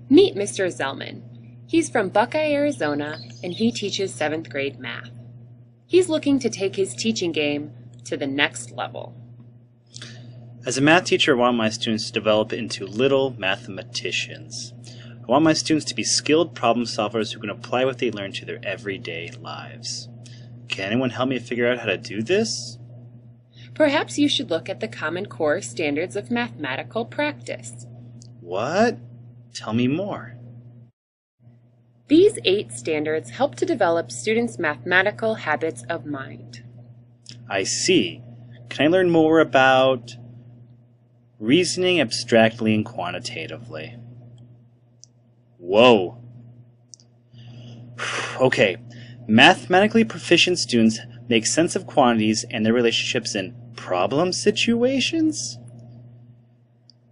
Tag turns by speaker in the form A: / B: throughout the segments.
A: Meet Mr. Zellman. He's from Buckeye, Arizona, and he teaches 7th grade math. He's looking to take his teaching game to the next level.
B: As a math teacher, I want my students to develop into little mathematicians. I want my students to be skilled problem solvers who can apply what they learn to their everyday lives. Can anyone help me figure out how to do this?
A: Perhaps you should look at the Common Core Standards of Mathematical Practice.
B: What? Tell me more.
A: These 8 standards help to develop students' mathematical habits of mind.
B: I see. Can I learn more about reasoning abstractly and quantitatively? Whoa. Okay. Mathematically proficient students make sense of quantities and their relationships in problem situations?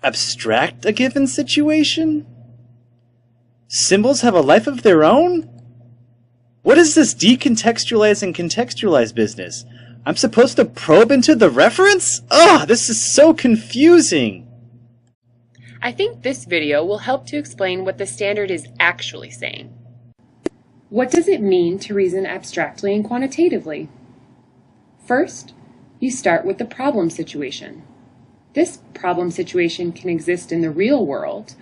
B: Abstract a given situation? Symbols have a life of their own? What is this decontextualize and contextualize business? I'm supposed to probe into the reference? Ugh, this is so confusing!
A: I think this video will help to explain what the standard is actually saying. What does it mean to reason abstractly and quantitatively? First, you start with the problem situation. This problem situation can exist in the real world,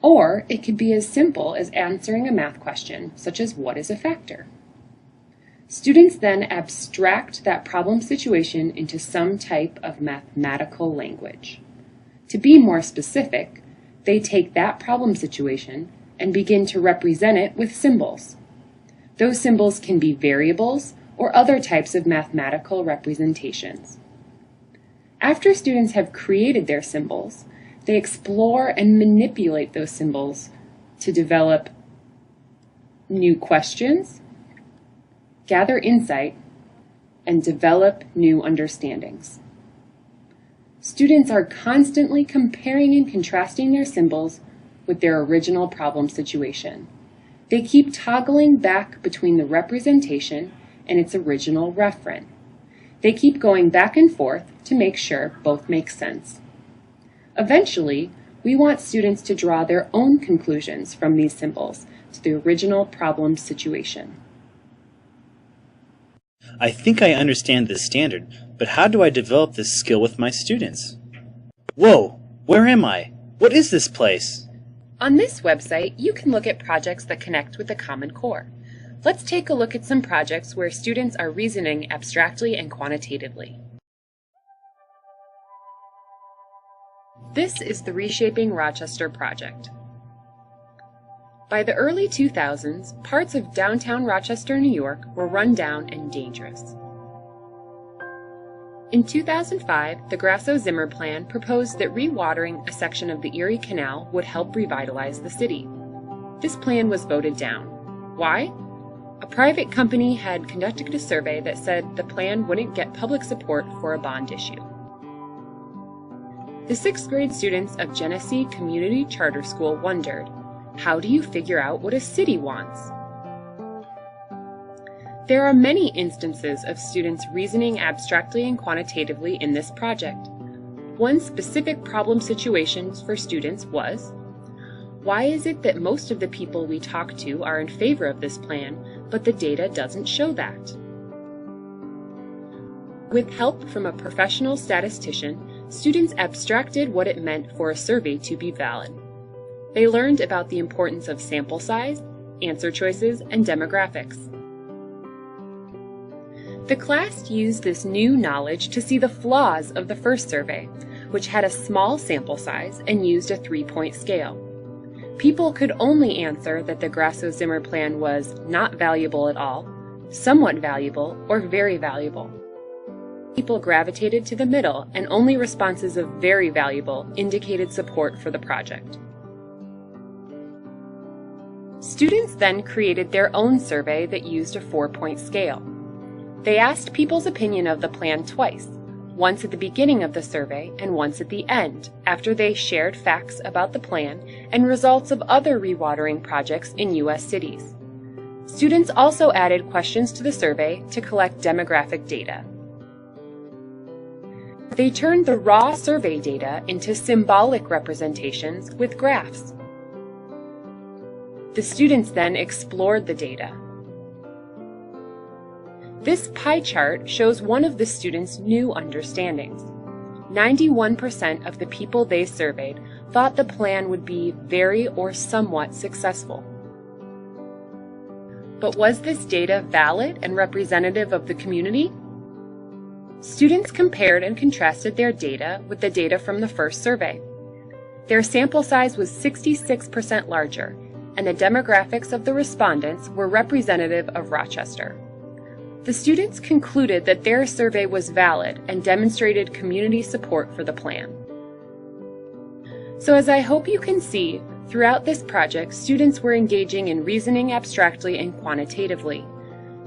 A: or it could be as simple as answering a math question, such as what is a factor? Students then abstract that problem situation into some type of mathematical language. To be more specific, they take that problem situation and begin to represent it with symbols. Those symbols can be variables or other types of mathematical representations. After students have created their symbols, they explore and manipulate those symbols to develop new questions, gather insight, and develop new understandings. Students are constantly comparing and contrasting their symbols with their original problem situation. They keep toggling back between the representation and its original referent. They keep going back and forth to make sure both make sense. Eventually, we want students to draw their own conclusions from these symbols to the original problem situation.
B: I think I understand this standard, but how do I develop this skill with my students? Whoa! Where am I? What is this place?
A: On this website, you can look at projects that connect with the Common Core. Let's take a look at some projects where students are reasoning abstractly and quantitatively. This is the Reshaping Rochester project. By the early 2000s, parts of downtown Rochester, New York were run down and dangerous. In 2005, the Grasso-Zimmer plan proposed that rewatering a section of the Erie Canal would help revitalize the city. This plan was voted down. Why? A private company had conducted a survey that said the plan wouldn't get public support for a bond issue. The 6th grade students of Genesee Community Charter School wondered, how do you figure out what a city wants? There are many instances of students reasoning abstractly and quantitatively in this project. One specific problem situation for students was, why is it that most of the people we talk to are in favor of this plan, but the data doesn't show that? With help from a professional statistician, students abstracted what it meant for a survey to be valid. They learned about the importance of sample size, answer choices, and demographics. The class used this new knowledge to see the flaws of the first survey, which had a small sample size and used a 3-point scale. People could only answer that the Grasso-Zimmer plan was not valuable at all, somewhat valuable, or very valuable. People gravitated to the middle, and only responses of very valuable indicated support for the project. Students then created their own survey that used a 4-point scale. They asked people's opinion of the plan twice, once at the beginning of the survey and once at the end, after they shared facts about the plan and results of other rewatering projects in U.S. cities. Students also added questions to the survey to collect demographic data. They turned the raw survey data into symbolic representations with graphs. The students then explored the data. This pie chart shows one of the students' new understandings. 91% of the people they surveyed thought the plan would be very or somewhat successful. But was this data valid and representative of the community? Students compared and contrasted their data with the data from the first survey. Their sample size was 66% larger, and the demographics of the respondents were representative of Rochester. The students concluded that their survey was valid and demonstrated community support for the plan. So as I hope you can see, throughout this project, students were engaging in reasoning abstractly and quantitatively.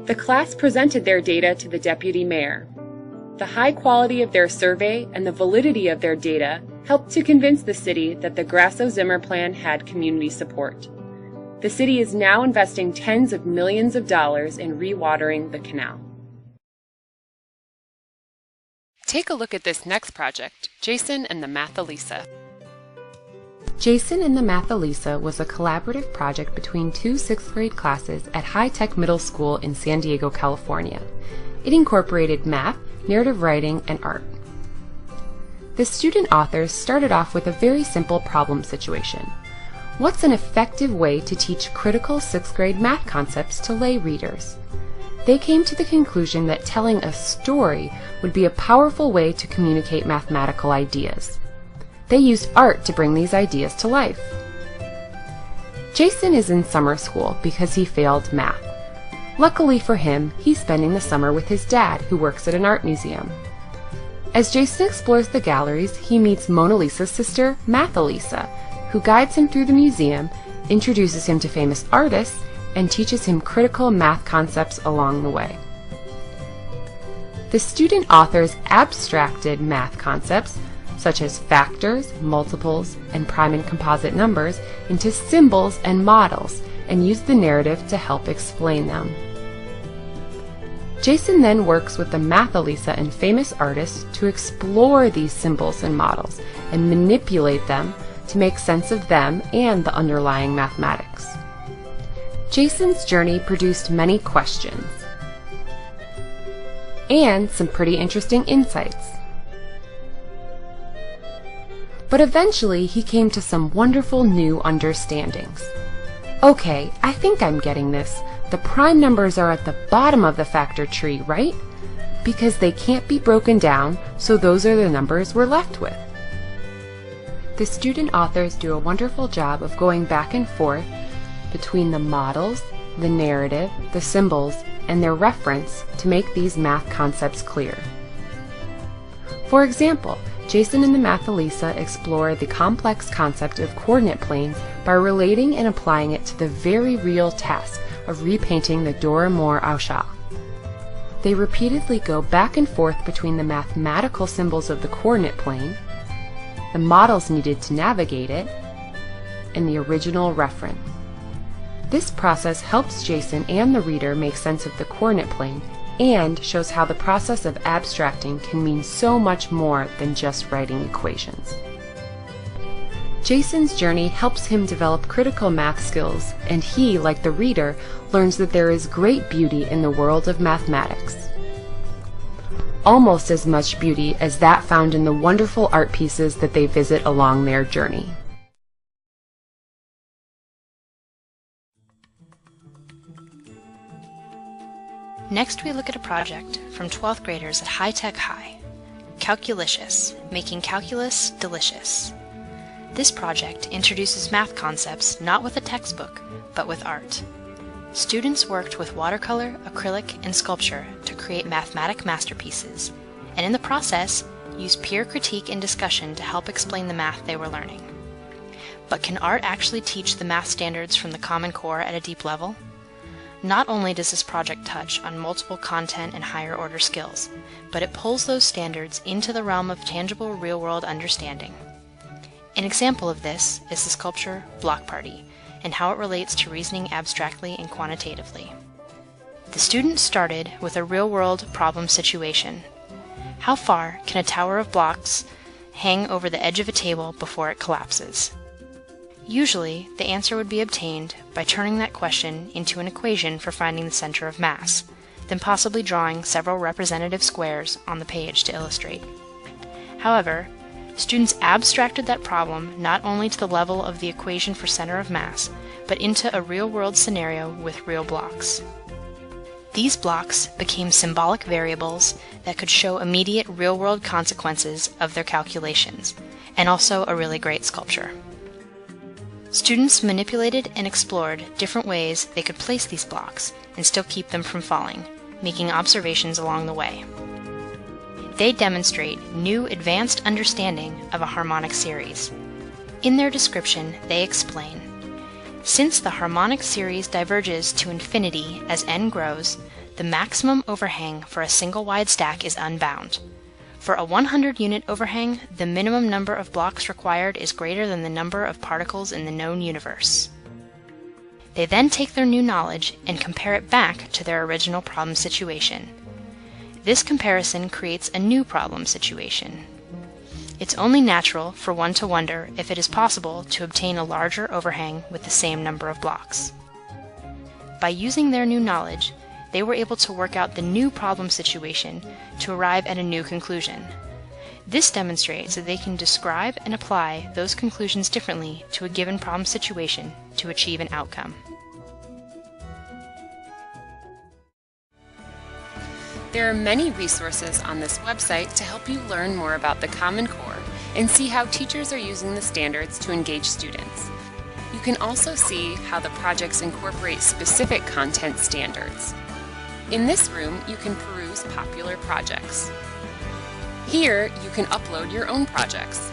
A: The class presented their data to the deputy mayor. The high quality of their survey and the validity of their data helped to convince the city that the Grasso-Zimmer plan had community support. The city is now investing tens of millions of dollars in rewatering the canal. Take a look at this next project, Jason and the Mathalisa.
C: Jason and the Mathalisa was a collaborative project between two sixth-grade classes at High Tech Middle School in San Diego, California. It incorporated math, narrative writing, and art. The student authors started off with a very simple problem situation. What's an effective way to teach critical sixth-grade math concepts to lay readers? They came to the conclusion that telling a story would be a powerful way to communicate mathematical ideas. They used art to bring these ideas to life. Jason is in summer school because he failed math. Luckily for him, he's spending the summer with his dad, who works at an art museum. As Jason explores the galleries, he meets Mona Lisa's sister, Mathalisa, who guides him through the museum, introduces him to famous artists, and teaches him critical math concepts along the way. The student authors abstracted math concepts, such as factors, multiples, and prime and composite numbers, into symbols and models, and used the narrative to help explain them. Jason then works with the Mathalisa and famous artists to explore these symbols and models, and manipulate them to make sense of them and the underlying mathematics. Jason's journey produced many questions and some pretty interesting insights. But eventually he came to some wonderful new understandings. Okay, I think I'm getting this. The prime numbers are at the bottom of the factor tree, right? Because they can't be broken down, so those are the numbers we're left with. The student authors do a wonderful job of going back and forth between the models, the narrative, the symbols, and their reference to make these math concepts clear. For example, Jason and the Mathalisa explore the complex concept of coordinate planes by relating and applying it to the very real task of repainting the Dora More Ausha. They repeatedly go back and forth between the mathematical symbols of the coordinate plane, the models needed to navigate it, and the original reference. This process helps Jason and the reader make sense of the coordinate plane and shows how the process of abstracting can mean so much more than just writing equations. Jason's journey helps him develop critical math skills, and he, like the reader, learns that there is great beauty in the world of mathematics. Almost as much beauty as that found in the wonderful art pieces that they visit along their journey.
D: Next, we look at a project from 12th graders at High Tech High, Calculicious, Making Calculus Delicious. This project introduces math concepts not with a textbook, but with art. Students worked with watercolor, acrylic, and sculpture to create mathematic masterpieces, and in the process, used peer critique and discussion to help explain the math they were learning. But can art actually teach the math standards from the Common Core at a deep level? Not only does this project touch on multiple content and higher order skills, but it pulls those standards into the realm of tangible real-world understanding. An example of this is the sculpture Block Party, and how it relates to reasoning abstractly and quantitatively. The students started with a real-world problem situation. How far can a tower of blocks hang over the edge of a table before it collapses? Usually, the answer would be obtained by turning that question into an equation for finding the center of mass, then possibly drawing several representative squares on the page to illustrate. However, students abstracted that problem not only to the level of the equation for center of mass, but into a real-world scenario with real blocks. These blocks became symbolic variables that could show immediate real-world consequences of their calculations, and also a really great sculpture. Students manipulated and explored different ways they could place these blocks and still keep them from falling, making observations along the way. They demonstrate new advanced understanding of a harmonic series. In their description, they explain, since the harmonic series diverges to infinity as n grows, the maximum overhang for a single wide stack is unbound. For a 100-unit overhang, the minimum number of blocks required is greater than the number of particles in the known universe. They then take their new knowledge and compare it back to their original problem situation. This comparison creates a new problem situation. It's only natural for one to wonder if it is possible to obtain a larger overhang with the same number of blocks. By using their new knowledge, they were able to work out the new problem situation to arrive at a new conclusion. This demonstrates that they can describe and apply those conclusions differently to a given problem situation to achieve an outcome.
A: There are many resources on this website to help you learn more about the Common Core and see how teachers are using the standards to engage students. You can also see how the projects incorporate specific content standards. In this room, you can peruse popular projects. Here, you can upload your own projects.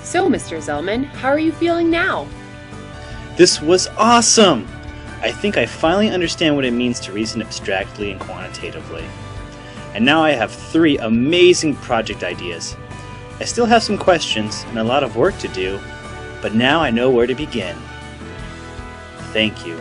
A: So, Mr. Zellman, how are you feeling now?
B: This was awesome! I think I finally understand what it means to reason abstractly and quantitatively. And now I have 3 amazing project ideas. I still have some questions and a lot of work to do, but now I know where to begin. Thank you.